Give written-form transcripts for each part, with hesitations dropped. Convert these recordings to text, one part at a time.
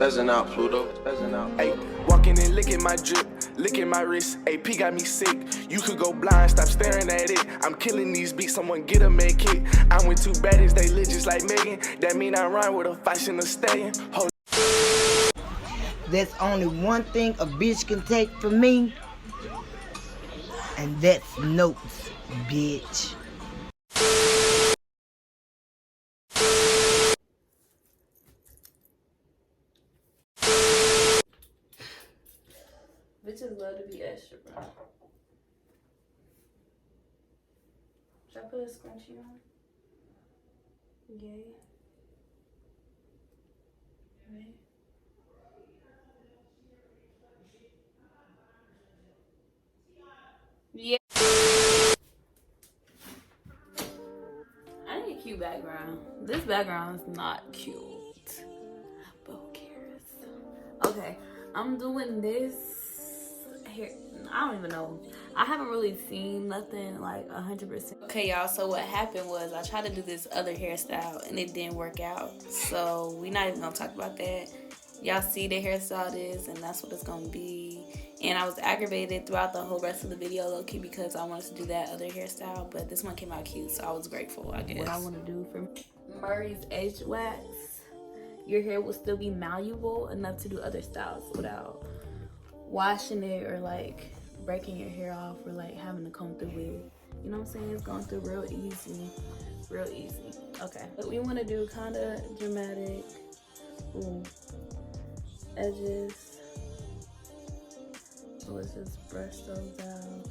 Pheasant out, Pluto. Pheasant out. Hey, walking and licking my drip, licking my wrist. AP got me sick. You could go blind, stop staring at it. I'm killing these beats, someone get a med kit. I'm with two baddies, they lit just like Megan. That mean I rhyme with a fashion a stallion. There's only one thing a bitch can take from me, and that's notes, bitch. Bitches love to be extra, bro. Should I put a scrunchie on? Yay. Right. Yeah. I need a cute background. This background is not cute. But who cares? Okay, I'm doing this here. I don't even know. I haven't really seen nothing like 100%. Okay, y'all, so what happened was I tried to do this other hairstyle and it didn't work out. So we're not even gonna talk about that. Y'all see the hairstyle it is, and that's what it's gonna be. And I was aggravated throughout the whole rest of the video, low-key, because I wanted to do that other hairstyle, but this one came out cute, so I was grateful, I guess. What I want to do for Murray's Edge Wax, your hair will still be malleable enough to do other styles without washing it or like breaking your hair off or like having to comb through it. You know what I'm saying? It's going through real easy, real easy. Okay, but we want to do kind of dramatic edges. So let's just brush those out.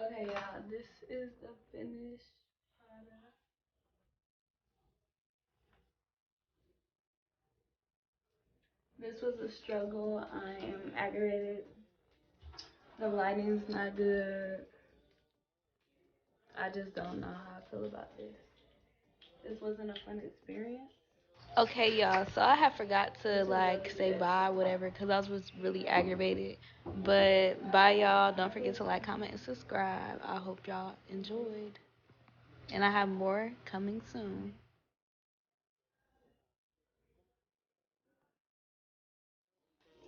Okay, y'all, this is the finished product. This was a struggle. I am aggravated. The lighting's not good. I just don't know how I feel about this. This wasn't a fun experience. Okay, y'all. So I had forgot to like say bye, whatever, because I was really aggravated. But bye, y'all. Don't forget to like, comment, and subscribe. I hope y'all enjoyed, and I have more coming soon.